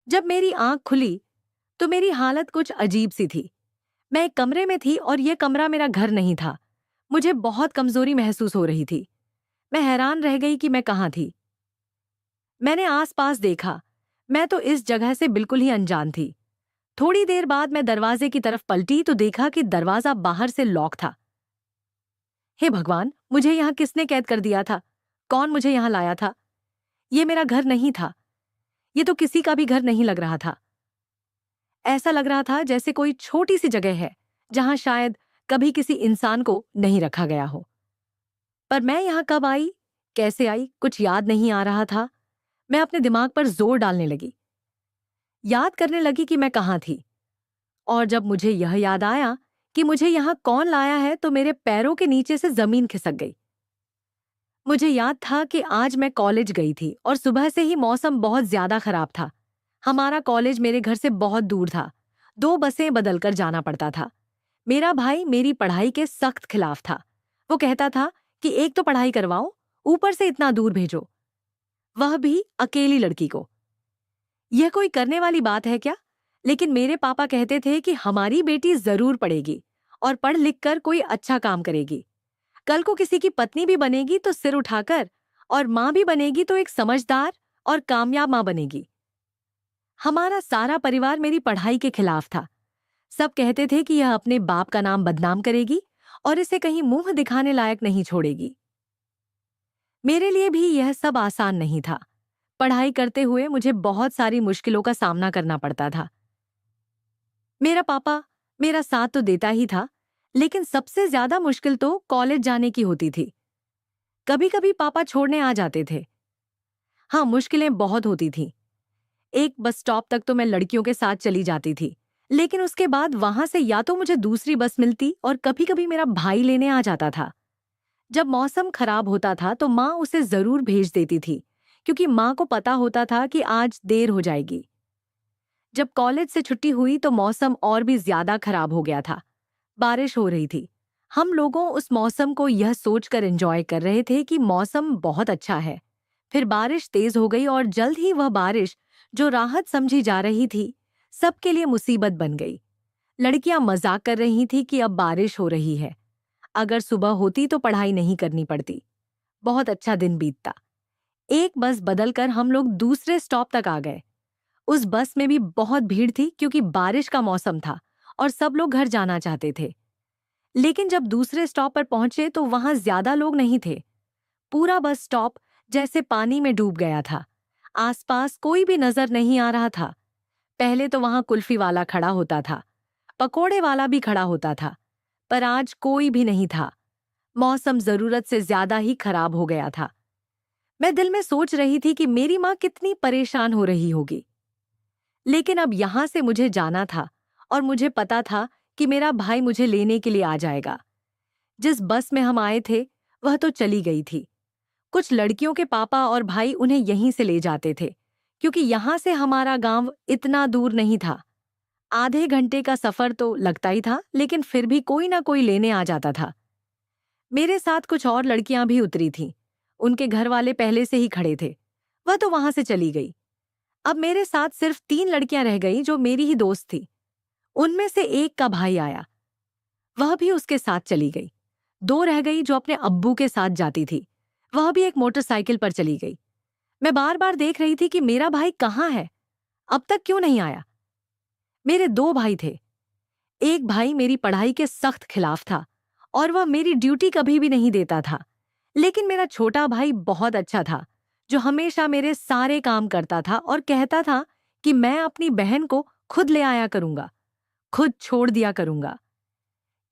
जब मेरी आंख खुली तो मेरी हालत कुछ अजीब सी थी। मैं एक कमरे में थी और यह कमरा मेरा घर नहीं था। मुझे बहुत कमजोरी महसूस हो रही थी। मैं हैरान रह गई कि मैं कहाँ थी। मैंने आसपास देखा। मैं तो इस जगह से बिल्कुल ही अनजान थी। थोड़ी देर बाद मैं दरवाजे की तरफ पलटी तो देखा कि दरवाजा बाहर से लॉक था। हे भगवान, मुझे यहाँ किसने कैद कर दिया था? कौन मुझे यहाँ लाया था? ये मेरा घर नहीं था। ये तो किसी का भी घर नहीं लग रहा था। ऐसा लग रहा था जैसे कोई छोटी सी जगह है जहां शायद कभी किसी इंसान को नहीं रखा गया हो। पर मैं यहाँ कब आई, कैसे आई, कुछ याद नहीं आ रहा था। मैं अपने दिमाग पर जोर डालने लगी, याद करने लगी कि मैं कहाँ थी। और जब मुझे यह याद आया कि मुझे यहाँ कौन लाया है तो मेरे पैरों के नीचे से जमीन खिसक गई। मुझे याद था कि आज मैं कॉलेज गई थी और सुबह से ही मौसम बहुत ज्यादा खराब था। हमारा कॉलेज मेरे घर से बहुत दूर था। 2 बसें बदलकर जाना पड़ता था। मेरा भाई मेरी पढ़ाई के सख्त खिलाफ था। वो कहता था कि एक तो पढ़ाई करवाओ, ऊपर से इतना दूर भेजो, वह भी अकेली लड़की को। यह कोई करने वाली बात है क्या? लेकिन मेरे पापा कहते थे कि हमारी बेटी जरूर पढ़ेगी और पढ़ लिख कर कोई अच्छा काम करेगी। कल को किसी की पत्नी भी बनेगी तो सिर उठाकर, और माँ भी बनेगी तो एक समझदार और कामयाब माँ बनेगी। हमारा सारा परिवार मेरी पढ़ाई के खिलाफ था। सब कहते थे कि यह अपने बाप का नाम बदनाम करेगी और इसे कहीं मुंह दिखाने लायक नहीं छोड़ेगी। मेरे लिए भी यह सब आसान नहीं था। पढ़ाई करते हुए मुझे बहुत सारी मुश्किलों का सामना करना पड़ता था। मेरा पापा मेरा साथ तो देता ही था, लेकिन सबसे ज्यादा मुश्किल तो कॉलेज जाने की होती थी। कभी कभी पापा छोड़ने आ जाते थे। हाँ, मुश्किलें बहुत होती थीं। एक बस स्टॉप तक तो मैं लड़कियों के साथ चली जाती थी, लेकिन उसके बाद वहां से या तो मुझे दूसरी बस मिलती और कभी कभी मेरा भाई लेने आ जाता था। जब मौसम खराब होता था तो माँ उसे जरूर भेज देती थी, क्योंकि माँ को पता होता था कि आज देर हो जाएगी। जब कॉलेज से छुट्टी हुई तो मौसम और भी ज्यादा खराब हो गया था। बारिश हो रही थी। हम लोगों उस मौसम को यह सोचकर एंजॉय कर रहे थे कि मौसम बहुत अच्छा है। फिर बारिश तेज हो गई और जल्द ही वह बारिश, जो राहत समझी जा रही थी, सबके लिए मुसीबत बन गई। लड़कियां मजाक कर रही थी कि अब बारिश हो रही है, अगर सुबह होती तो पढ़ाई नहीं करनी पड़ती। बहुत अच्छा दिन बीतता। एक बस बदलकर हम लोग दूसरे स्टॉप तक आ गए। उस बस में भी बहुत भीड़ थी क्योंकि बारिश का मौसम था और सब लोग घर जाना चाहते थे। लेकिन जब दूसरे स्टॉप पर पहुंचे तो वहां ज्यादा लोग नहीं थे। पूरा बस स्टॉप जैसे पानी में डूब गया था। आसपास कोई भी नजर नहीं आ रहा था। पहले तो वहां कुल्फी वाला खड़ा होता था, पकोड़े वाला भी खड़ा होता था, पर आज कोई भी नहीं था। मौसम जरूरत से ज्यादा ही खराब हो गया था। मैं दिल में सोच रही थी कि मेरी माँ कितनी परेशान हो रही होगी। लेकिन अब यहां से मुझे जाना था और मुझे पता था कि मेरा भाई मुझे लेने के लिए आ जाएगा। जिस बस में हम आए थे वह तो चली गई थी। कुछ लड़कियों के पापा और भाई उन्हें यहीं से ले जाते थे, क्योंकि यहां से हमारा गांव इतना दूर नहीं था। आधे घंटे का सफर तो लगता ही था, लेकिन फिर भी कोई ना कोई लेने आ जाता था। मेरे साथ कुछ और लड़कियां भी उतरी थीं। उनके घर वाले पहले से ही खड़े थे। वह तो वहां से चली गई। अब मेरे साथ सिर्फ 3 लड़कियां रह गई जो मेरी ही दोस्त थी। उनमें से एक का भाई आया, वह भी उसके साथ चली गई। 2 रह गई जो अपने अब्बू के साथ जाती थी, वह भी एक मोटरसाइकिल पर चली गई। मैं बार बार देख रही थी कि मेरा भाई कहाँ है, अब तक क्यों नहीं आया। मेरे 2 भाई थे। एक भाई मेरी पढ़ाई के सख्त खिलाफ था और वह मेरी ड्यूटी कभी भी नहीं देता था। लेकिन मेरा छोटा भाई बहुत अच्छा था, जो हमेशा मेरे सारे काम करता था और कहता था कि मैं अपनी बहन को खुद ले आया करूंगा, खुद छोड़ दिया करूंगा।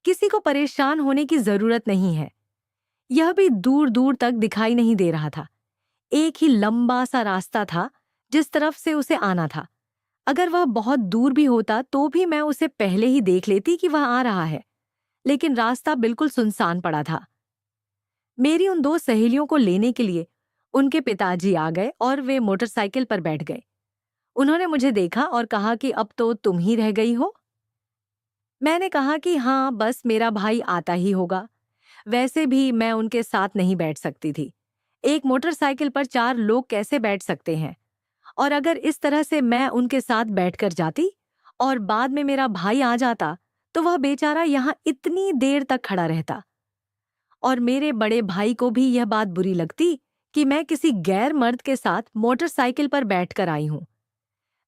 किसी को परेशान होने की जरूरत नहीं है। यह भी दूर दूर तक दिखाई नहीं दे रहा था। एक ही लंबा सा रास्ता था जिस तरफ से उसे आना था। अगर वह बहुत दूर भी होता तो भी मैं उसे पहले ही देख लेती कि वह आ रहा है। लेकिन रास्ता बिल्कुल सुनसान पड़ा था। मेरी उन 2 सहेलियों को लेने के लिए उनके पिताजी आ गए और वे मोटरसाइकिल पर बैठ गए। उन्होंने मुझे देखा और कहा कि अब तो तुम ही रह गई हो। मैंने कहा कि हाँ, बस मेरा भाई आता ही होगा। वैसे भी मैं उनके साथ नहीं बैठ सकती थी। एक मोटरसाइकिल पर 4 लोग कैसे बैठ सकते हैं? और अगर इस तरह से मैं उनके साथ बैठकर जाती और बाद में मेरा भाई आ जाता तो वह बेचारा यहाँ इतनी देर तक खड़ा रहता। और मेरे बड़े भाई को भी यह बात बुरी लगती कि मैं किसी गैर मर्द के साथ मोटरसाइकिल पर बैठकर आई हूं।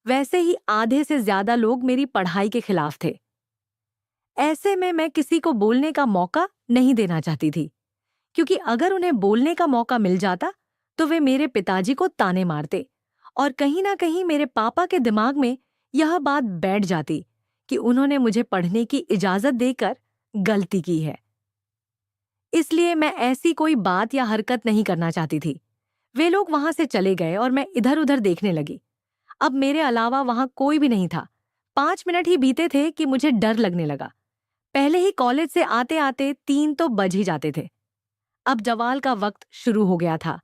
वैसे ही आधे से ज्यादा लोग मेरी पढ़ाई के खिलाफ थे। ऐसे में मैं किसी को बोलने का मौका नहीं देना चाहती थी, क्योंकि अगर उन्हें बोलने का मौका मिल जाता तो वे मेरे पिताजी को ताने मारते और कहीं ना कहीं मेरे पापा के दिमाग में यह बात बैठ जाती कि उन्होंने मुझे पढ़ने की इजाजत देकर गलती की है। इसलिए मैं ऐसी कोई बात या हरकत नहीं करना चाहती थी। वे लोग वहां से चले गए और मैं इधर उधर देखने लगी। अब मेरे अलावा वहां कोई भी नहीं था। 5 मिनट ही बीते थे कि मुझे डर लगने लगा। पहले ही कॉलेज से आते आते 3 तो बज ही जाते थे। अब जवाल का वक्त शुरू हो गया था।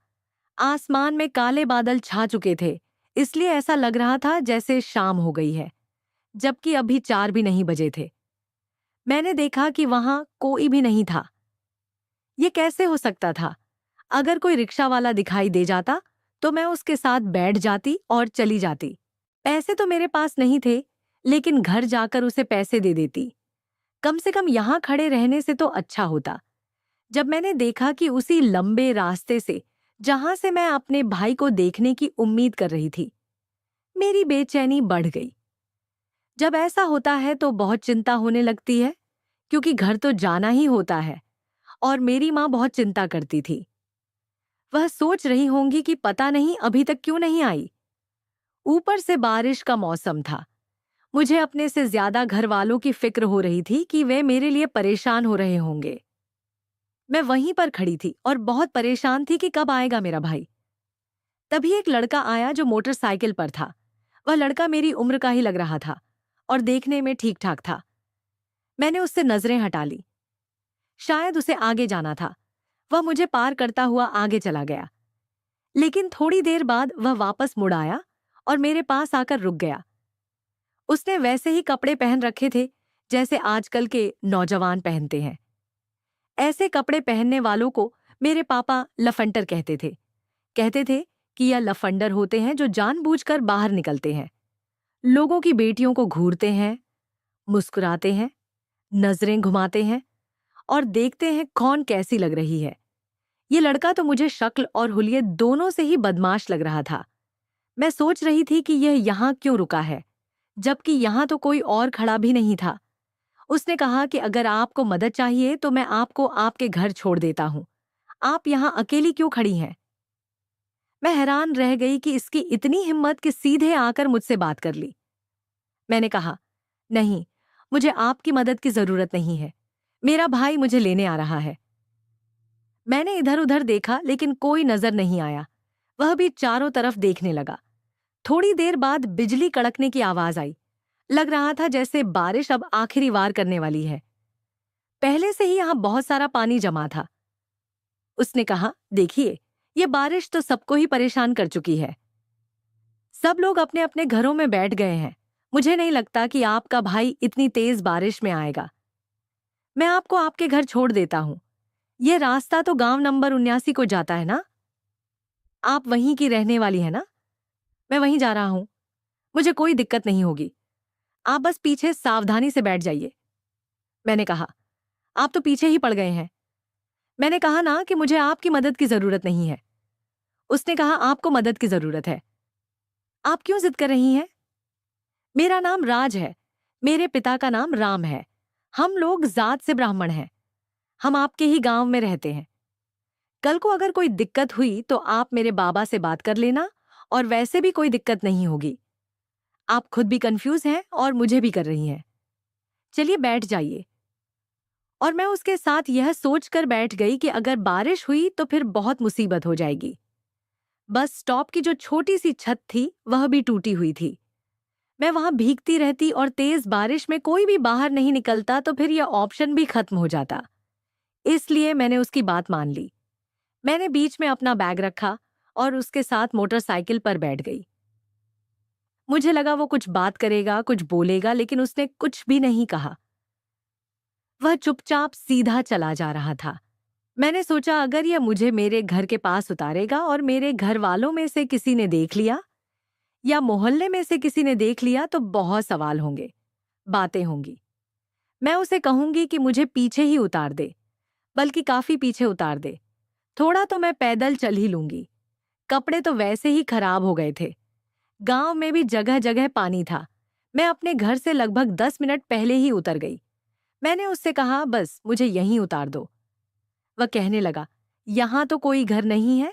आसमान में काले बादल छा चुके थे, इसलिए ऐसा लग रहा था जैसे शाम हो गई है, जबकि अभी 4 भी नहीं बजे थे। मैंने देखा कि वहां कोई भी नहीं था। ये कैसे हो सकता था? अगर कोई रिक्शा वाला दिखाई दे जाता तो मैं उसके साथ बैठ जाती और चली जाती। पैसे तो मेरे पास नहीं थे, लेकिन घर जाकर उसे पैसे दे देती। कम से कम यहाँ खड़े रहने से तो अच्छा होता। जब मैंने देखा कि उसी लंबे रास्ते से जहां से मैं अपने भाई को देखने की उम्मीद कर रही थी, मेरी बेचैनी बढ़ गई। जब ऐसा होता है तो बहुत चिंता होने लगती है, क्योंकि घर तो जाना ही होता है। और मेरी माँ बहुत चिंता करती थी। वह सोच रही होंगी कि पता नहीं अभी तक क्यों नहीं आई। ऊपर से बारिश का मौसम था। मुझे अपने से ज्यादा घर वालों की फिक्र हो रही थी कि वे मेरे लिए परेशान हो रहे होंगे। मैं वहीं पर खड़ी थी और बहुत परेशान थी कि कब आएगा मेरा भाई। तभी एक लड़का आया जो मोटरसाइकिल पर था। वह लड़का मेरी उम्र का ही लग रहा था और देखने में ठीक ठाक था। मैंने उससे नजरें हटा ली। शायद उसे आगे जाना था। वह मुझे पार करता हुआ आगे चला गया, लेकिन थोड़ी देर बाद वह वापस मुड़ आया और मेरे पास आकर रुक गया। उसने वैसे ही कपड़े पहन रखे थे जैसे आजकल के नौजवान पहनते हैं। ऐसे कपड़े पहनने वालों को मेरे पापा लफंडर कहते थे। कहते थे कि यह लफंडर होते हैं जो जानबूझकर बाहर निकलते हैं, लोगों की बेटियों को घूरते हैं, मुस्कुराते हैं, नजरें घुमाते हैं और देखते हैं कौन कैसी लग रही है। ये लड़का तो मुझे शक्ल और हुलिये दोनों से ही बदमाश लग रहा था। मैं सोच रही थी कि यह यहाँ क्यों रुका है, जबकि यहाँ तो कोई और खड़ा भी नहीं था। उसने कहा कि अगर आपको मदद चाहिए तो मैं आपको आपके घर छोड़ देता हूँ। आप यहाँ अकेली क्यों खड़ी हैं? मैं हैरान रह गई कि इसकी इतनी हिम्मत कि सीधे आकर मुझसे बात कर ली। मैंने कहा, नहीं, मुझे आपकी मदद की जरूरत नहीं है। मेरा भाई मुझे लेने आ रहा है। मैंने इधर उधर देखा, लेकिन कोई नजर नहीं आया। वह भी चारों तरफ देखने लगा। थोड़ी देर बाद बिजली कड़कने की आवाज आई। लग रहा था जैसे बारिश अब आखिरी वार करने वाली है। पहले से ही यहाँ बहुत सारा पानी जमा था। उसने कहा, देखिए, ये बारिश तो सबको ही परेशान कर चुकी है। सब लोग अपने अपने घरों में बैठ गए हैं। मुझे नहीं लगता कि आपका भाई इतनी तेज बारिश में आएगा। मैं आपको आपके घर छोड़ देता हूँ। ये रास्ता तो गांव नंबर 79 को जाता है ना? आप वहीं की रहने वाली है ना? मैं वहीं जा रहा हूँ। मुझे कोई दिक्कत नहीं होगी। आप बस पीछे सावधानी से बैठ जाइए। मैंने कहा, आप तो पीछे ही पड़ गए हैं। मैंने कहा ना कि मुझे आपकी मदद की जरूरत नहीं है। उसने कहा, आपको मदद की जरूरत है। आप क्यों जिद कर रही हैं? मेरा नाम राज है। मेरे पिता का नाम राम है। हम लोग जात से ब्राह्मण हैं। हम आपके ही गांव में रहते हैं। कल को अगर कोई दिक्कत हुई तो आप मेरे बाबा से बात कर लेना, और वैसे भी कोई दिक्कत नहीं होगी। आप खुद भी कंफ्यूज हैं और मुझे भी कर रही हैं। चलिए बैठ जाइए। और मैं उसके साथ यह सोचकर बैठ गई कि अगर बारिश हुई तो फिर बहुत मुसीबत हो जाएगी। बस स्टॉप की जो छोटी सी छत थी वह भी टूटी हुई थी। मैं वहां भीगती रहती और तेज बारिश में कोई भी बाहर नहीं निकलता तो फिर यह ऑप्शन भी खत्म हो जाता। इसलिए मैंने उसकी बात मान ली। मैंने बीच में अपना बैग रखा और उसके साथ मोटरसाइकिल पर बैठ गई। मुझे लगा वो कुछ बात करेगा, कुछ बोलेगा, लेकिन उसने कुछ भी नहीं कहा। वह चुपचाप सीधा चला जा रहा था। मैंने सोचा, अगर यह मुझे मेरे घर के पास उतारेगा और मेरे घर वालों में से किसी ने देख लिया या मोहल्ले में से किसी ने देख लिया तो बहुत सवाल होंगे, बातें होंगी। मैं उसे कहूंगी कि मुझे पीछे ही उतार दे, बल्कि काफी पीछे उतार दे। थोड़ा तो मैं पैदल चल ही लूंगी। कपड़े तो वैसे ही खराब हो गए थे। गांव में भी जगह जगह पानी था। मैं अपने घर से लगभग 10 मिनट पहले ही उतर गई। मैंने उससे कहा, बस मुझे यहीं उतार दो। वह कहने लगा, यहाँ तो कोई घर नहीं है।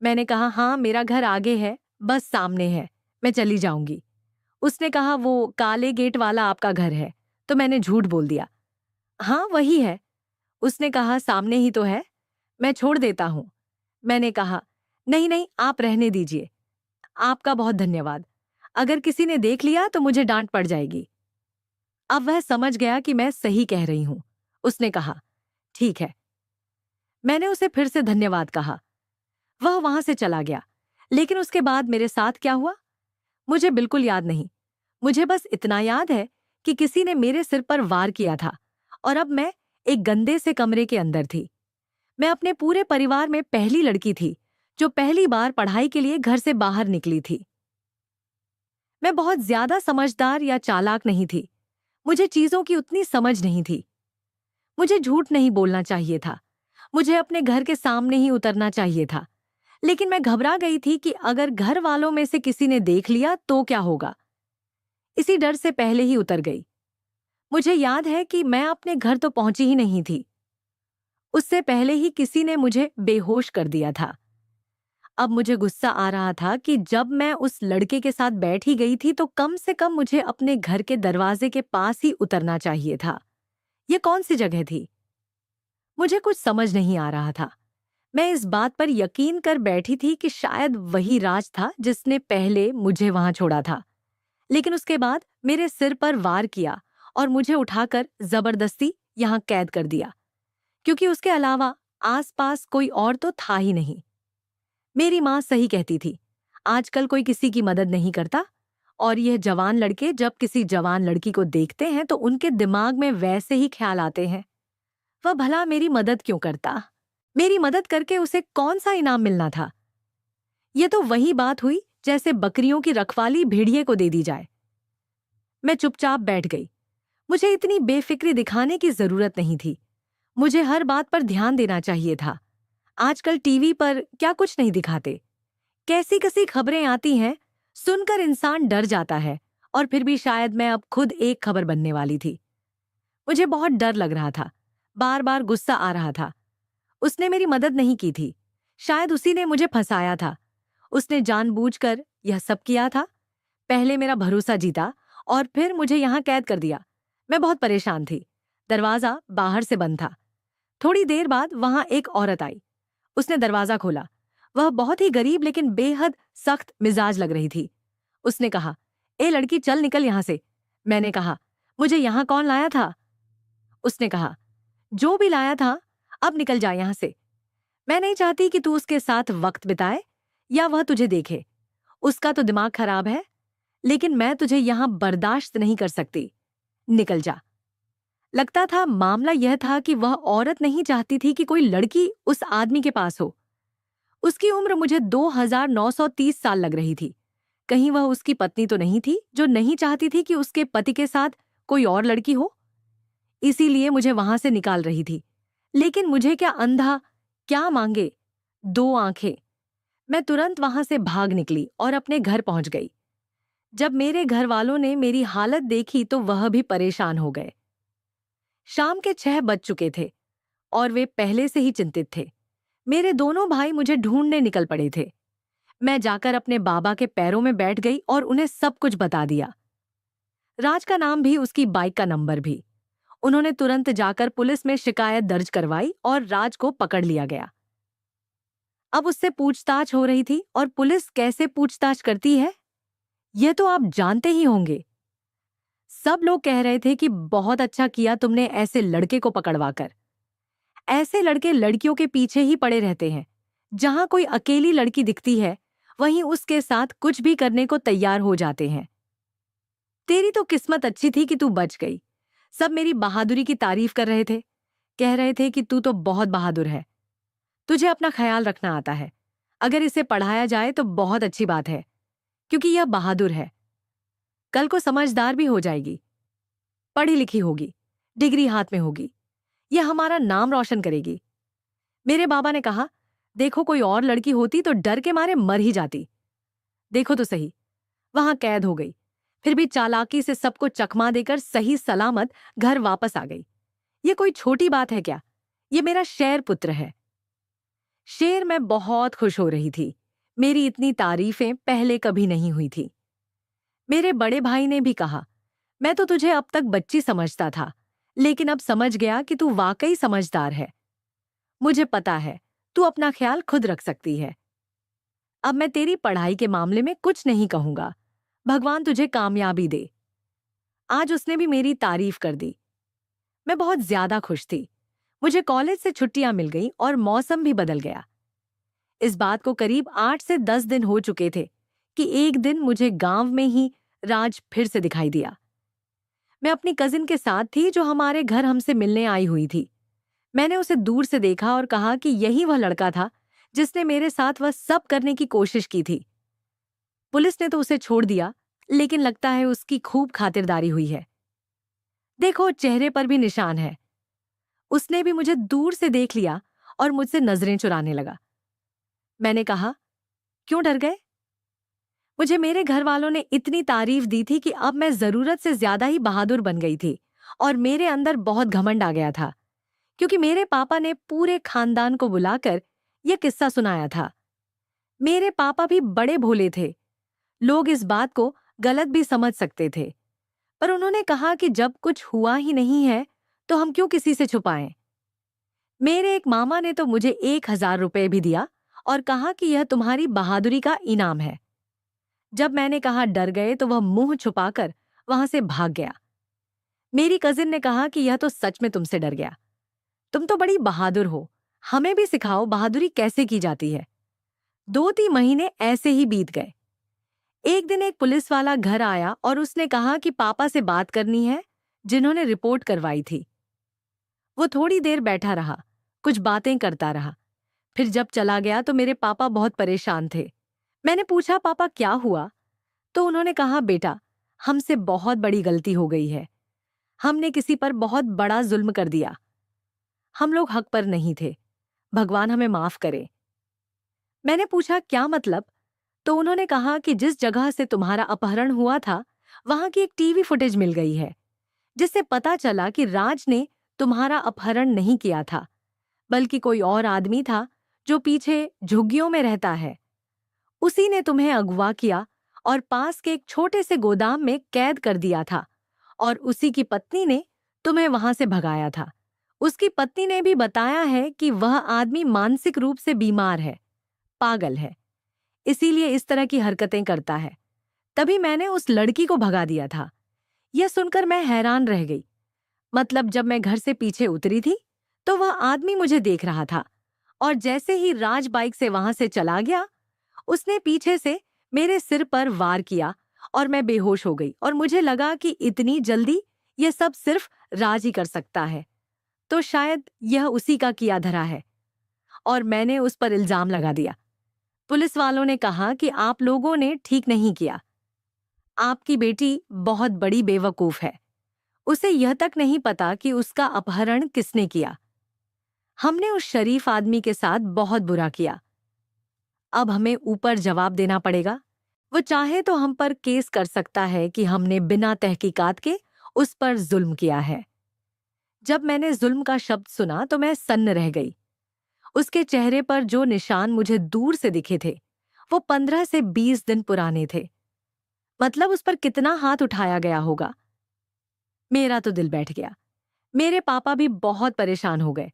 मैंने कहा, हाँ मेरा घर आगे है, बस सामने है, मैं चली जाऊंगी। उसने कहा, वो काले गेट वाला आपका घर है। तो मैंने झूठ बोल दिया, हाँ वही है। उसने कहा, सामने ही तो है, मैं छोड़ देता हूं। मैंने कहा, नहीं नहीं, आप रहने दीजिए, आपका बहुत धन्यवाद। अगर किसी ने देख लिया तो मुझे डांट पड़ जाएगी। अब वह समझ गया कि मैं सही कह रही हूं। उसने कहा, ठीक है। मैंने उसे फिर से धन्यवाद कहा। वह वहां से चला गया। लेकिन उसके बाद मेरे साथ क्या हुआ, मुझे बिल्कुल याद नहीं। मुझे बस इतना याद है कि किसी ने मेरे सिर पर वार किया था और अब मैं एक गंदे से कमरे के अंदर थी। मैं अपने पूरे परिवार में पहली लड़की थी जो पहली बार पढ़ाई के लिए घर से बाहर निकली थी। मैं बहुत ज्यादा समझदार या चालाक नहीं थी। मुझे चीजों की उतनी समझ नहीं थी। मुझे झूठ नहीं बोलना चाहिए था। मुझे अपने घर के सामने ही उतरना चाहिए था। लेकिन मैं घबरा गई थी कि अगर घर वालों में से किसी ने देख लिया तो क्या होगा। इसी डर से पहले ही उतर गई। मुझे याद है कि मैं अपने घर तो पहुंची ही नहीं थी, उससे पहले ही किसी ने मुझे बेहोश कर दिया था। अब मुझे गुस्सा आ रहा था कि जब मैं उस लड़के के साथ बैठ ही गई थी तो कम से कम मुझे अपने घर के दरवाजे के पास ही उतरना चाहिए था। ये कौन सी जगह थी? मुझे कुछ समझ नहीं आ रहा था। मैं इस बात पर यकीन कर बैठी थी कि शायद वही राज था जिसने पहले मुझे वहां छोड़ा था। लेकिन उसके बाद मेरे सिर पर वार किया और मुझे उठाकर जबरदस्ती यहां कैद कर दिया, क्योंकि उसके अलावा आसपास कोई और तो था ही नहीं। मेरी माँ सही कहती थी, आजकल कोई किसी की मदद नहीं करता, और यह जवान लड़के जब किसी जवान लड़की को देखते हैं तो उनके दिमाग में वैसे ही ख्याल आते हैं। वह भला मेरी मदद क्यों करता? मेरी मदद करके उसे कौन सा इनाम मिलना था? ये तो वही बात हुई जैसे बकरियों की रखवाली भेड़िए को दे दी जाए। मैं चुपचाप बैठ गई। मुझे इतनी बेफिक्री दिखाने की जरूरत नहीं थी। मुझे हर बात पर ध्यान देना चाहिए था। आजकल टीवी पर क्या कुछ नहीं दिखाते, कैसी कैसी खबरें आती हैं, सुनकर इंसान डर जाता है। और फिर भी शायद मैं अब खुद एक खबर बनने वाली थी। मुझे बहुत डर लग रहा था, बार बार गुस्सा आ रहा था। उसने मेरी मदद नहीं की थी, शायद उसी ने मुझे फंसाया था। उसने जानबूझकर यह सब किया था। पहले मेरा भरोसा जीता और फिर मुझे यहाँ कैद कर दिया। मैं बहुत परेशान थी। दरवाजा बाहर से बंद था। थोड़ी देर बाद वहां एक औरत आई। उसने दरवाजा खोला। वह बहुत ही गरीब लेकिन बेहद सख्त मिजाज लग रही थी। उसने कहा, ए लड़की, चल निकल यहां से। मैंने कहा, मुझे यहां कौन लाया था? उसने कहा, जो भी लाया था, अब निकल जा यहां से। मैं नहीं चाहती कि तू उसके साथ वक्त बिताए या वह तुझे देखे। उसका तो दिमाग खराब है, लेकिन मैं तुझे यहां बर्दाश्त नहीं कर सकती। निकल जा। लगता था मामला यह था कि वह औरत नहीं चाहती थी कि कोई लड़की उस आदमी के पास हो। उसकी उम्र मुझे 2930 साल लग रही थी। कहीं वह उसकी पत्नी तो नहीं थी जो नहीं चाहती थी कि उसके पति के साथ कोई और लड़की हो? इसीलिए मुझे वहां से निकाल रही थी। लेकिन मुझे क्या अंधा क्या मांगे, 2 आंखें। मैं तुरंत वहां से भाग निकली और अपने घर पहुंच गई। जब मेरे घर वालों ने मेरी हालत देखी तो वह भी परेशान हो गए। शाम के 6 बज चुके थे और वे पहले से ही चिंतित थे। मेरे दोनों भाई मुझे ढूंढने निकल पड़े थे। मैं जाकर अपने बाबा के पैरों में बैठ गई और उन्हें सब कुछ बता दिया। राज का नाम भी, उसकी बाइक का नंबर भी। उन्होंने तुरंत जाकर पुलिस में शिकायत दर्ज करवाई और राज को पकड़ लिया गया। अब उससे पूछताछ हो रही थी, और पुलिस कैसे पूछताछ करती है यह तो आप जानते ही होंगे। सब लोग कह रहे थे कि बहुत अच्छा किया तुमने ऐसे लड़के को पकड़वाकर। ऐसे लड़के लड़कियों के पीछे ही पड़े रहते हैं। जहां कोई अकेली लड़की दिखती है वहीं उसके साथ कुछ भी करने को तैयार हो जाते हैं। तेरी तो किस्मत अच्छी थी कि तू बच गई। सब मेरी बहादुरी की तारीफ कर रहे थे, कह रहे थे कि तू तो बहुत बहादुर है, तुझे अपना ख्याल रखना आता है। अगर इसे पढ़ाया जाए तो बहुत अच्छी बात है। क्योंकि यह बहादुर है। कल को समझदार भी हो जाएगी, पढ़ी लिखी होगी, डिग्री हाथ में होगी, यह हमारा नाम रोशन करेगी। मेरे बाबा ने कहा, देखो कोई और लड़की होती तो डर के मारे मर ही जाती। देखो तो सही, वहां कैद हो गई, फिर भी चालाकी से सबको चकमा देकर सही सलामत घर वापस आ गई। ये कोई छोटी बात है क्या? ये मेरा शेर पुत्र है। शेर मैं बहुत खुश हो रही थी। मेरी इतनी तारीफें पहले कभी नहीं हुई थी। मेरे बड़े भाई ने भी कहा, मैं तो तुझे अब तक बच्ची समझता था, लेकिन अब समझ गया कि तू वाकई समझदार है। मुझे पता है तू अपना ख्याल खुद रख सकती है। अब मैं तेरी पढ़ाई के मामले में कुछ नहीं कहूंगा। भगवान तुझे कामयाबी दे। आज उसने भी मेरी तारीफ कर दी। मैं बहुत ज्यादा खुश थी। मुझे कॉलेज से छुट्टियां मिल गई और मौसम भी बदल गया। इस बात को करीब 8 से 10 दिन हो चुके थे कि एक दिन मुझे गांव में ही राज फिर से दिखाई दिया। मैं अपनी कजिन के साथ थी जो हमारे घर हमसे मिलने आई हुई थी। मैंने उसे दूर से देखा और कहा कि यही वह लड़का था जिसने मेरे साथ वह सब करने की कोशिश की थी। पुलिस ने तो उसे छोड़ दिया, लेकिन लगता है उसकी खूब खातिरदारी हुई है। देखो चेहरे पर भी निशान है। उसने भी मुझे दूर से देख लिया और मुझसे नजरें चुराने लगा। मैंने कहा, क्यों डर गए? मुझे मेरे घर वालों ने इतनी तारीफ दी थी कि अब मैं जरूरत से ज्यादा ही बहादुर बन गई थी और मेरे अंदर बहुत घमंड आ गया था, क्योंकि मेरे पापा ने पूरे खानदान को बुलाकर यह किस्सा सुनाया था। मेरे पापा भी बड़े भोले थे। लोग इस बात को गलत भी समझ सकते थे, पर उन्होंने कहा कि जब कुछ हुआ ही नहीं है तो हम क्यों किसी से छुपाएं। मेरे एक मामा ने तो मुझे 1,000 रुपए भी दिया और कहा कि यह तुम्हारी बहादुरी का इनाम है। जब मैंने कहा डर गए तो वह मुंह छुपाकर वहां से भाग गया। मेरी कजिन ने कहा कि यह तो सच में तुमसे डर गया। तुम तो बड़ी बहादुर हो, हमें भी सिखाओ बहादुरी कैसे की जाती है। 2-3 महीने ऐसे ही बीत गए। एक दिन एक पुलिस वाला घर आया और उसने कहा कि पापा से बात करनी है, जिन्होंने रिपोर्ट करवाई थी। वो थोड़ी देर बैठा रहा, कुछ बातें करता रहा। फिर जब चला गया तो मेरे पापा बहुत परेशान थे। मैंने पूछा, पापा क्या हुआ? तो उन्होंने कहा, बेटा हमसे बहुत बड़ी गलती हो गई है। हमने किसी पर बहुत बड़ा जुल्म कर दिया। हम लोग हक पर नहीं थे। भगवान हमें माफ करे। मैंने पूछा, क्या मतलब? तो उन्होंने कहा कि जिस जगह से तुम्हारा अपहरण हुआ था वहां की एक टीवी फुटेज मिल गई है, जिससे पता चला कि राज ने तुम्हारा अपहरण नहीं किया था, बल्कि कोई और आदमी था जो पीछे झुग्गियों में रहता है। उसी ने तुम्हें अगवा किया और पास के एक छोटे से गोदाम में कैद कर दिया था, और उसी की पत्नी ने तुम्हें वहां से भगाया था। उसकी पत्नी ने भी बताया है कि वह आदमी मानसिक रूप से बीमार है, पागल है, इसीलिए इस तरह की हरकतें करता है। तभी मैंने उस लड़की को भगा दिया था। यह सुनकर मैं हैरान रह गई। मतलब जब मैं घर से पीछे उतरी थी तो वह आदमी मुझे देख रहा था, और जैसे ही राज बाइक से वहां से चला गया, उसने पीछे से मेरे सिर पर वार किया और मैं बेहोश हो गई। और मुझे लगा कि इतनी जल्दी यह सब सिर्फ राज ही कर सकता है, तो शायद यह उसी का किया धरा है, और मैंने उस पर इल्जाम लगा दिया। पुलिस वालों ने कहा कि आप लोगों ने ठीक नहीं किया। आपकी बेटी बहुत बड़ी बेवकूफ है। उसे यह तक नहीं पता कि उसका अपहरण किसने किया। हमने उस शरीफ आदमी के साथ बहुत बुरा किया। अब हमें ऊपर जवाब देना पड़ेगा। वो चाहे तो हम पर केस कर सकता है कि हमने बिना तहकीकात के उस पर जुल्म किया है। जब मैंने जुल्म का शब्द सुना तो मैं सन्न रह गई। उसके चेहरे पर जो निशान मुझे दूर से दिखे थे वो 15 से 20 दिन पुराने थे। मतलब उस पर कितना हाथ उठाया गया होगा। मेरा तो दिल बैठ गया। मेरे पापा भी बहुत परेशान हो गए।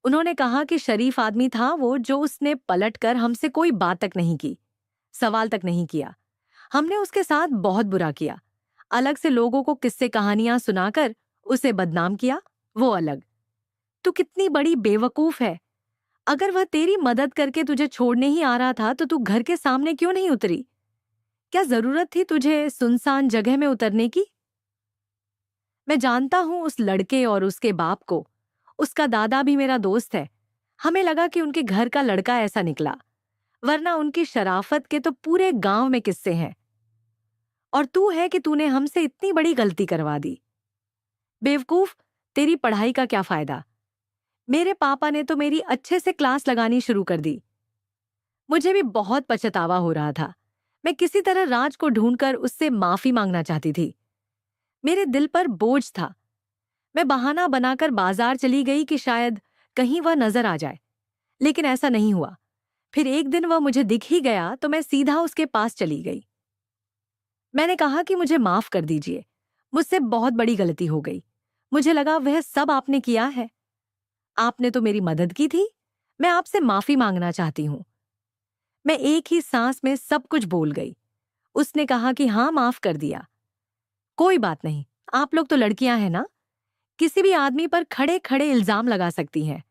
उन्होंने कहा कि शरीफ आदमी था वो, जो उसने पलटकर हमसे कोई बात तक नहीं की, सवाल तक नहीं किया। हमने उसके साथ बहुत बुरा किया। अलग से लोगों को किस्से कहानियां सुनाकर उसे बदनाम किया, वो अलग। तू कितनी बड़ी बेवकूफ है। अगर वह तेरी मदद करके तुझे छोड़ने ही आ रहा था तो तू घर के सामने क्यों नहीं उतरी? क्या जरूरत थी तुझे सुनसान जगह में उतरने की? मैं जानता हूं उस लड़के और उसके बाप को। उसका दादा भी मेरा दोस्त है। हमें लगा कि उनके घर का लड़का ऐसा निकला, वरना उनकी शराफत के तो पूरे गांव में किस्से हैं। और तू है कि तूने हमसे इतनी बड़ी गलती करवा दी। बेवकूफ, तेरी पढ़ाई का क्या फायदा? मेरे पापा ने तो मेरी अच्छे से क्लास लगानी शुरू कर दी। मुझे भी बहुत पछतावा हो रहा था। मैं किसी तरह राज को ढूंढकर उससे माफी मांगना चाहती थी। मेरे दिल पर बोझ था। मैं बहाना बनाकर बाजार चली गई कि शायद कहीं वह नजर आ जाए, लेकिन ऐसा नहीं हुआ। फिर एक दिन वह मुझे दिख ही गया तो मैं सीधा उसके पास चली गई। मैंने कहा कि मुझे माफ कर दीजिए, मुझसे बहुत बड़ी गलती हो गई। मुझे लगा वह सब आपने किया है। आपने तो मेरी मदद की थी। मैं आपसे माफी मांगना चाहती हूँ। मैं एक ही सांस में सब कुछ बोल गई। उसने कहा कि हाँ, माफ कर दिया। कोई बात नहीं, आप लोग तो लड़कियां हैं ना, किसी भी आदमी पर खड़े खड़े इल्जाम लगा सकती हैं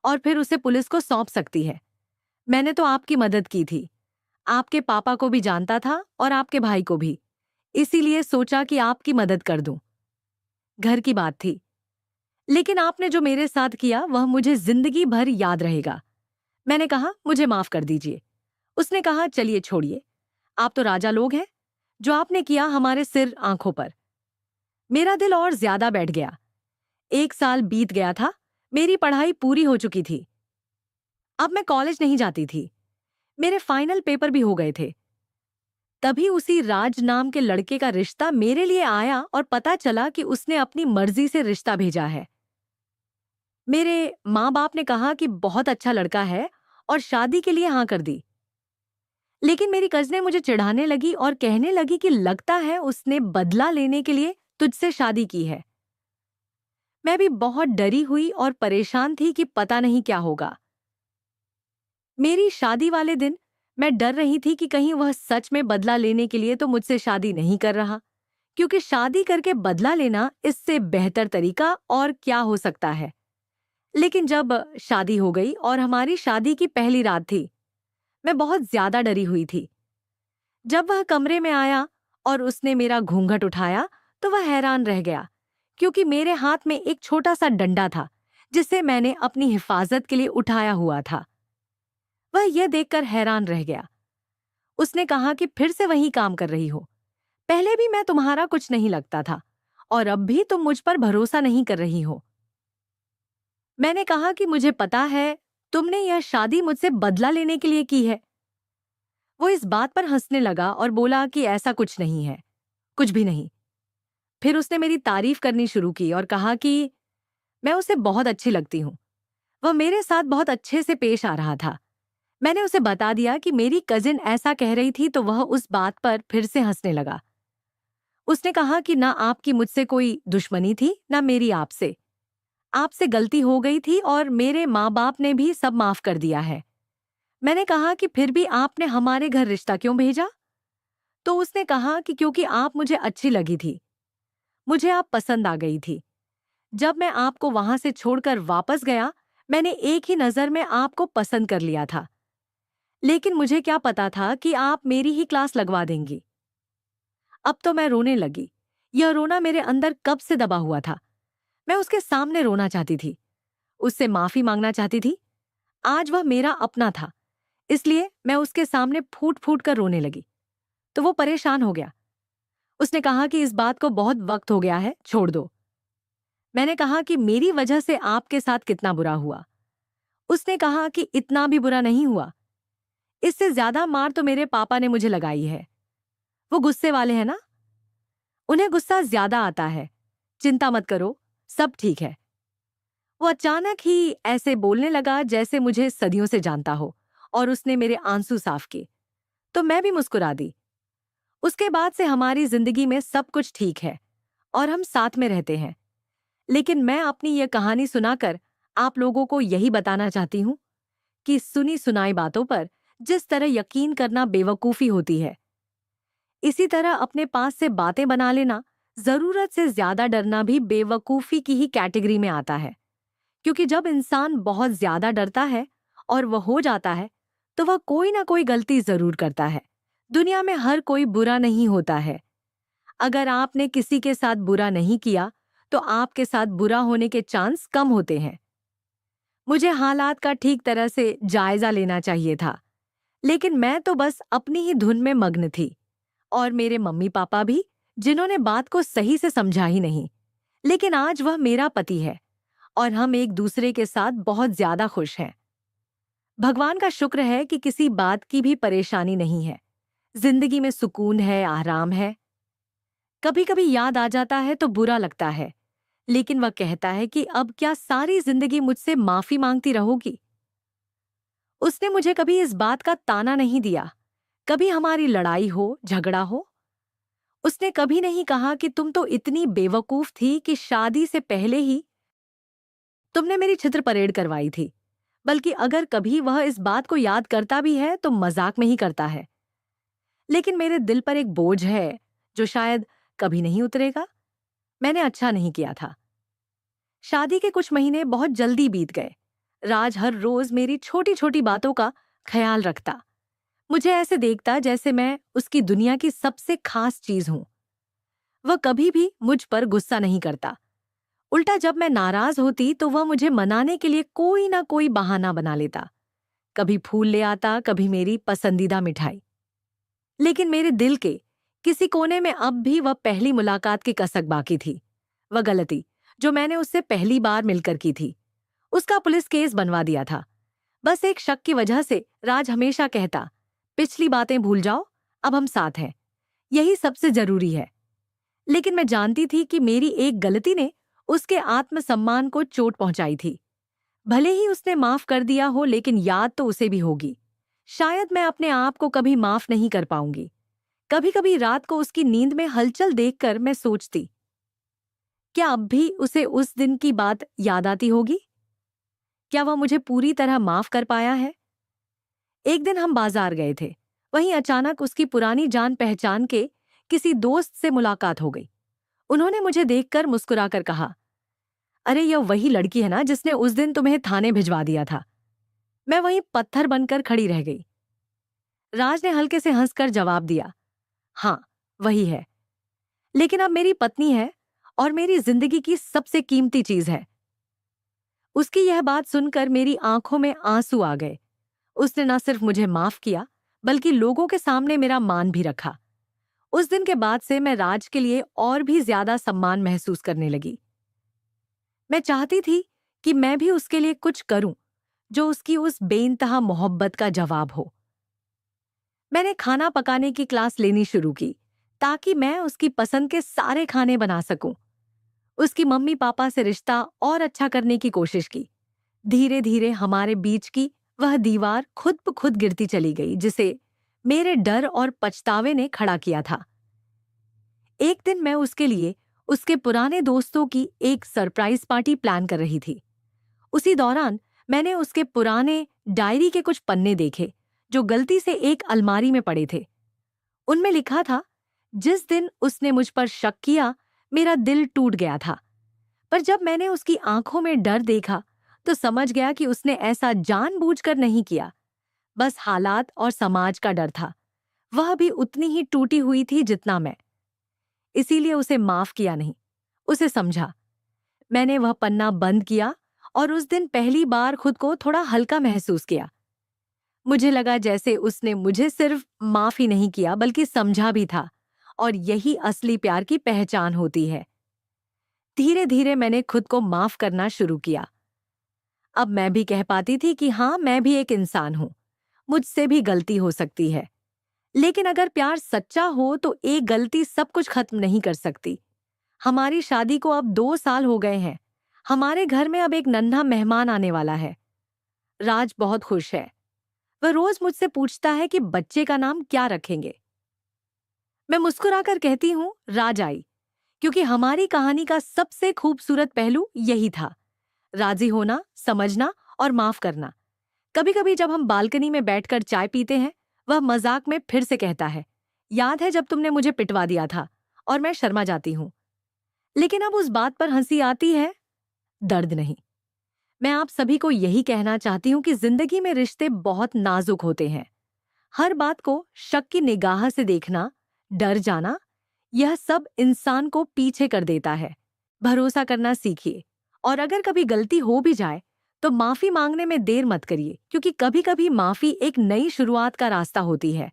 और फिर उसे पुलिस को सौंप सकती है। मैंने तो आपकी मदद की थी। आपके पापा को भी जानता था और आपके भाई को भी, इसीलिए सोचा कि आपकी मदद कर दूं। घर की बात थी, लेकिन आपने जो मेरे साथ किया वह मुझे जिंदगी भर याद रहेगा। मैंने कहा मुझे माफ कर दीजिए। उसने कहा चलिए छोड़िए, आप तो राजा लोग हैं। जो आपने किया हमारे सिर आंखों पर। मेरा दिल और ज्यादा बैठ गया। 1 साल बीत गया था। मेरी पढ़ाई पूरी हो चुकी थी। अब मैं कॉलेज नहीं जाती थी। मेरे फाइनल पेपर भी हो गए थे। तभी उसी राज नाम के लड़के का रिश्ता मेरे लिए आया और पता चला कि उसने अपनी मर्जी से रिश्ता भेजा है। मेरे माँ बाप ने कहा कि बहुत अच्छा लड़का है और शादी के लिए हाँ कर दी। लेकिन मेरी कज़नें मुझे चिढ़ाने लगी और कहने लगी कि लगता है उसने बदला लेने के लिए तुझसे शादी की है। मैं भी बहुत डरी हुई और परेशान थी कि पता नहीं क्या होगा। मेरी शादी वाले दिन मैं डर रही थी कि कहीं वह सच में बदला लेने के लिए तो मुझसे शादी नहीं कर रहा, क्योंकि शादी करके बदला लेना इससे बेहतर तरीका और क्या हो सकता है। लेकिन जब शादी हो गई और हमारी शादी की पहली रात थी, मैं बहुत ज्यादा डरी हुई थी। जब वह कमरे में आया और उसने मेरा घूंघट उठाया तो वह हैरान रह गया, क्योंकि मेरे हाथ में एक छोटा सा डंडा था जिसे मैंने अपनी हिफाजत के लिए उठाया हुआ था। वह यह देखकर हैरान रह गया। उसने कहा कि फिर से वही काम कर रही हो। पहले भी मैं तुम्हारा कुछ नहीं लगता था और अब भी तुम मुझ पर भरोसा नहीं कर रही हो। मैंने कहा कि मुझे पता है, तुमने यह शादी मुझसे बदला लेने के लिए की है। वो इस बात पर हंसने लगा और बोला कि ऐसा कुछ नहीं है, कुछ भी नहीं। फिर उसने मेरी तारीफ करनी शुरू की और कहा कि मैं उसे बहुत अच्छी लगती हूँ। वह मेरे साथ बहुत अच्छे से पेश आ रहा था। मैंने उसे बता दिया कि मेरी कजिन ऐसा कह रही थी तो वह उस बात पर फिर से हंसने लगा। उसने कहा कि ना आपकी मुझसे कोई दुश्मनी थी ना मेरी आपसे। आपसे गलती हो गई थी और मेरे माँ बाप ने भी सब माफ कर दिया है। मैंने कहा कि फिर भी आपने हमारे घर रिश्ता क्यों भेजा? तो उसने कहा कि क्योंकि आप मुझे अच्छी लगी थी, मुझे आप पसंद आ गई थी। जब मैं आपको वहां से छोड़कर वापस गया, मैंने एक ही नजर में आपको पसंद कर लिया था। लेकिन मुझे क्या पता था कि आप मेरी ही क्लास लगवा देंगी। अब तो मैं रोने लगी। यह रोना मेरे अंदर कब से दबा हुआ था। मैं उसके सामने रोना चाहती थी, उससे माफी मांगना चाहती थी। आज वह मेरा अपना था, इसलिए मैं उसके सामने फूट फूट कर रोने लगी। तो वो परेशान हो गया। उसने कहा कि इस बात को बहुत वक्त हो गया है, छोड़ दो। मैंने कहा कि मेरी वजह से आपके साथ कितना बुरा हुआ। उसने कहा कि इतना भी बुरा नहीं हुआ। इससे ज्यादा मार तो मेरे पापा ने मुझे लगाई है। वो गुस्से वाले हैं ना, उन्हें गुस्सा ज्यादा आता है। चिंता मत करो, सब ठीक है। वो अचानक ही ऐसे बोलने लगा जैसे मुझे सदियों से जानता हो, और उसने मेरे आंसू साफ किए तो मैं भी मुस्कुरा दी। उसके बाद से हमारी जिंदगी में सब कुछ ठीक है और हम साथ में रहते हैं। लेकिन मैं अपनी यह कहानी सुनाकर आप लोगों को यही बताना चाहती हूँ कि सुनी सुनाई बातों पर जिस तरह यकीन करना बेवकूफी होती है, इसी तरह अपने पास से बातें बना लेना, जरूरत से ज्यादा डरना भी बेवकूफी की ही कैटेगरी में आता है। क्योंकि जब इंसान बहुत ज्यादा डरता है और वह हो जाता है, तो वह कोई ना कोई गलती जरूर करता है। दुनिया में हर कोई बुरा नहीं होता है। अगर आपने किसी के साथ बुरा नहीं किया, तो आपके साथ बुरा होने के चांस कम होते हैं। मुझे हालात का ठीक तरह से जायजा लेना चाहिए था, लेकिन मैं तो बस अपनी ही धुन में मग्न थी और मेरे मम्मी पापा भी, जिन्होंने बात को सही से समझा ही नहीं। लेकिन आज वह मेरा पति है और हम एक दूसरे के साथ बहुत ज्यादा खुश हैं। भगवान का शुक्र है कि किसी बात की भी परेशानी नहीं है। जिंदगी में सुकून है, आराम है। कभी कभी याद आ जाता है तो बुरा लगता है, लेकिन वह कहता है कि अब क्या सारी जिंदगी मुझसे माफी मांगती रहोगी। उसने मुझे कभी इस बात का ताना नहीं दिया, कभी हमारी लड़ाई हो, झगड़ा हो। उसने कभी नहीं कहा कि तुम तो इतनी बेवकूफ थी कि शादी से पहले ही तुमने मेरी चित्र परेड करवाई थी। बल्कि अगर कभी वह इस बात को याद करता भी है तो मजाक में ही करता है। लेकिन मेरे दिल पर एक बोझ है जो शायद कभी नहीं उतरेगा। मैंने अच्छा नहीं किया था। शादी के कुछ महीने बहुत जल्दी बीत गए। राज हर रोज मेरी छोटी छोटी बातों का ख्याल रखता, मुझे ऐसे देखता जैसे मैं उसकी दुनिया की सबसे खास चीज हूं। वह कभी भी मुझ पर गुस्सा नहीं करता। उल्टा जब मैं नाराज होती तो वह मुझे मनाने के लिए कोई ना कोई बहाना बना लेता। कभी फूल ले आता, कभी मेरी पसंदीदा मिठाई। लेकिन मेरे दिल के किसी कोने में अब भी वह पहली मुलाकात की कसक बाकी थी। वह गलती जो मैंने उससे पहली बार मिलकर की थी, उसका पुलिस केस बनवा दिया था। बस एक शक की वजह से राज हमेशा कहता, पिछली बातें भूल जाओ, अब हम साथ हैं, यही सबसे जरूरी है। लेकिन मैं जानती थी कि मेरी एक गलती ने उसके आत्मसम्मान को चोट पहुंचाई थी। भले ही उसने माफ कर दिया हो, लेकिन याद तो उसे भी होगी। शायद मैं अपने आप को कभी माफ नहीं कर पाऊंगी। कभी कभी रात को उसकी नींद में हलचल देखकर मैं सोचती, क्या अब भी उसे उस दिन की बात याद आती होगी? क्या वह मुझे पूरी तरह माफ कर पाया है? एक दिन हम बाजार गए थे। वहीं अचानक उसकी पुरानी जान पहचान के किसी दोस्त से मुलाकात हो गई। उन्होंने मुझे देखकर मुस्कुराकर कहा, अरे यह वही लड़की है ना जिसने उस दिन तुम्हें थाने भिजवा दिया था। मैं वहीं पत्थर बनकर खड़ी रह गई। राज ने हल्के से हंसकर जवाब दिया, हाँ वही है, लेकिन अब मेरी पत्नी है और मेरी जिंदगी की सबसे कीमती चीज है। उसकी यह बात सुनकर मेरी आंखों में आंसू आ गए। उसने न सिर्फ मुझे माफ किया, बल्कि लोगों के सामने मेरा मान भी रखा। उस दिन के बाद से मैं राज के लिए और भी ज्यादा सम्मान महसूस करने लगी। मैं चाहती थी कि मैं भी उसके लिए कुछ करूं जो उसकी उस बेइंतहा मोहब्बत का जवाब हो। मैंने खाना पकाने की क्लास लेनी शुरू की ताकि मैं उसकी पसंद के सारे खाने बना सकूं। उसकी मम्मी पापा से रिश्ता और अच्छा करने की कोशिश की। धीरे धीरे हमारे बीच की वह दीवार खुद ब खुद गिरती चली गई, जिसे मेरे डर और पछतावे ने खड़ा किया था। एक दिन मैं उसके लिए उसके पुराने दोस्तों की एक सरप्राइज पार्टी प्लान कर रही थी। उसी दौरान मैंने उसके पुराने डायरी के कुछ पन्ने देखे जो गलती से एक अलमारी में पड़े थे। उनमें लिखा था, जिस दिन उसने मुझ पर शक किया मेरा दिल टूट गया था, पर जब मैंने उसकी आंखों में डर देखा तो समझ गया कि उसने ऐसा जानबूझकर नहीं किया। बस हालात और समाज का डर था। वह भी उतनी ही टूटी हुई थी जितना मैं। इसीलिए उसे माफ किया नहीं, उसे समझा। मैंने वह पन्ना बंद किया और उस दिन पहली बार खुद को थोड़ा हल्का महसूस किया। मुझे लगा जैसे उसने मुझे सिर्फ माफ ही नहीं किया बल्कि समझा भी था, और यही असली प्यार की पहचान होती है। धीरे धीरे मैंने खुद को माफ करना शुरू किया। अब मैं भी कह पाती थी कि हाँ, मैं भी एक इंसान हूं, मुझसे भी गलती हो सकती है। लेकिन अगर प्यार सच्चा हो तो एक गलती सब कुछ खत्म नहीं कर सकती। हमारी शादी को अब 2 साल हो गए हैं। हमारे घर में अब एक नन्हा मेहमान आने वाला है। राज बहुत खुश है। वह रोज मुझसे पूछता है कि बच्चे का नाम क्या रखेंगे। मैं मुस्कुराकर कहती हूँ, राज आई, क्योंकि हमारी कहानी का सबसे खूबसूरत पहलू यही था, राजी होना, समझना और माफ करना। कभी कभी जब हम बालकनी में बैठकर चाय पीते हैं, वह मजाक में फिर से कहता है, याद है जब तुमने मुझे पिटवा दिया था? और मैं शर्मा जाती हूँ। लेकिन अब उस बात पर हंसी आती है, दर्द नहीं। मैं आप सभी को यही कहना चाहती हूँ कि जिंदगी में रिश्ते बहुत नाजुक होते हैं। हर बात को शक की निगाह से देखना, डर जाना, यह सब इंसान को पीछे कर देता है। भरोसा करना सीखिए, और अगर कभी गलती हो भी जाए तो माफी मांगने में देर मत करिए, क्योंकि कभी कभी माफी एक नई शुरुआत का रास्ता होती है।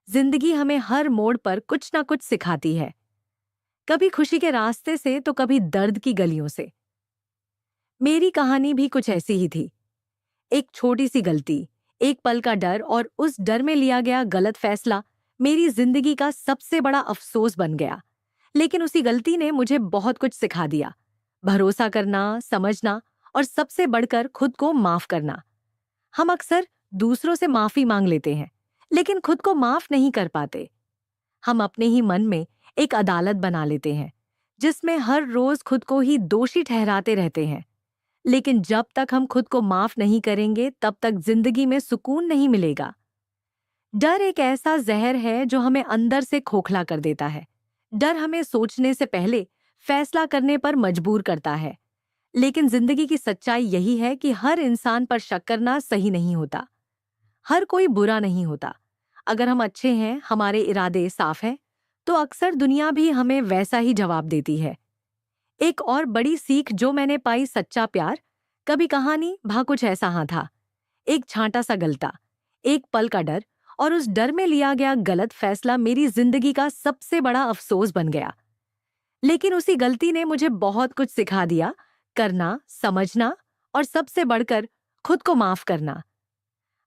जिंदगी हमें हर मोड़ पर कुछ ना कुछ सिखाती है, कभी खुशी के रास्ते से तो कभी दर्द की गलियों से। मेरी कहानी भी कुछ ऐसी ही थी। एक छोटी सी गलती, एक पल का डर और उस डर में लिया गया गलत फैसला मेरी जिंदगी का सबसे बड़ा अफसोस बन गया। लेकिन उसी गलती ने मुझे बहुत कुछ सिखा दिया। भरोसा करना, समझना और सबसे बढ़कर खुद को माफ करना। हम अक्सर दूसरों से माफी मांग लेते हैं, लेकिन खुद को माफ नहीं कर पाते। हम अपने ही मन में एक अदालत बना लेते हैं, जिसमें हर रोज खुद को ही दोषी ठहराते रहते हैं। लेकिन जब तक हम खुद को माफ नहीं करेंगे, तब तक जिंदगी में सुकून नहीं मिलेगा। डर एक ऐसा जहर है जो हमें अंदर से खोखला कर देता है। डर हमें सोचने से पहले फैसला करने पर मजबूर करता है। लेकिन जिंदगी की सच्चाई यही है कि हर इंसान पर शक करना सही नहीं होता। हर कोई बुरा नहीं होता। अगर हम अच्छे हैं, हमारे इरादे साफ हैं, तो अक्सर दुनिया भी हमें वैसा ही जवाब देती है। एक और बड़ी सीख जो मैंने पाई, सच्चा प्यार कभी कहानी भा कुछ ऐसा हाँ था। एक छांटा सा गलता, एक पल का डर और उस डर में लिया गया गलत फैसला मेरी जिंदगी का सबसे बड़ा अफसोस बन गया। लेकिन उसी गलती ने मुझे बहुत कुछ सिखा दिया। करना, समझना और सबसे बढ़कर खुद को माफ करना।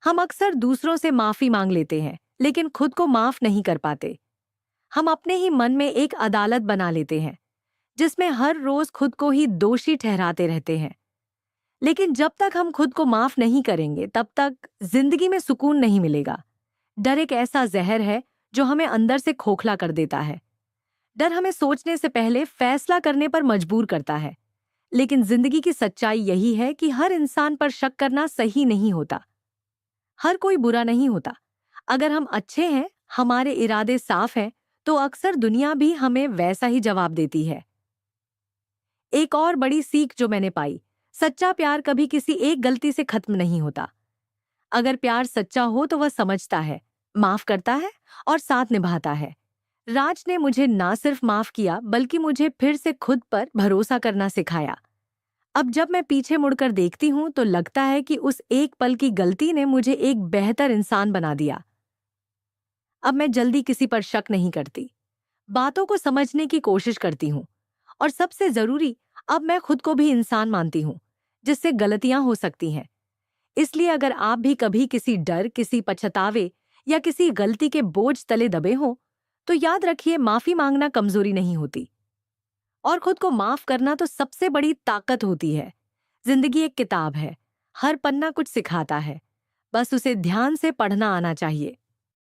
हम अक्सर दूसरों से माफी मांग लेते हैं, लेकिन खुद को माफ नहीं कर पाते। हम अपने ही मन में एक अदालत बना लेते हैं, जिसमें हर रोज खुद को ही दोषी ठहराते रहते हैं। लेकिन जब तक हम खुद को माफ नहीं करेंगे, तब तक जिंदगी में सुकून नहीं मिलेगा। डर एक ऐसा जहर है जो हमें अंदर से खोखला कर देता है। डर हमें सोचने से पहले फैसला करने पर मजबूर करता है। लेकिन जिंदगी की सच्चाई यही है कि हर इंसान पर शक करना सही नहीं होता। हर कोई बुरा नहीं होता। अगर हम अच्छे हैं, हमारे इरादे साफ हैं, तो अक्सर दुनिया भी हमें वैसा ही जवाब देती है। एक और बड़ी सीख जो मैंने पाई, सच्चा प्यार कभी किसी एक गलती से खत्म नहीं होता। अगर प्यार सच्चा हो तो वह समझता है, माफ करता है और साथ निभाता है। राज ने मुझे ना सिर्फ माफ किया, बल्कि मुझे फिर से खुद पर भरोसा करना सिखाया। अब जब मैं पीछे मुड़कर देखती हूँ तो लगता है कि उस एक पल की गलती ने मुझे एक बेहतर इंसान बना दिया। अब मैं जल्दी किसी पर शक नहीं करती, बातों को समझने की कोशिश करती हूँ और सबसे जरूरी, अब मैं खुद को भी इंसान मानती हूँ, जिससे गलतियां हो सकती हैं। इसलिए अगर आप भी कभी किसी डर, किसी पछतावे या किसी गलती के बोझ तले दबे हो, तो याद रखिए, माफी मांगना कमजोरी नहीं होती और खुद को माफ करना तो सबसे बड़ी ताकत होती है। जिंदगी एक किताब है, हर पन्ना कुछ सिखाता है, बस उसे ध्यान से पढ़ना आना चाहिए।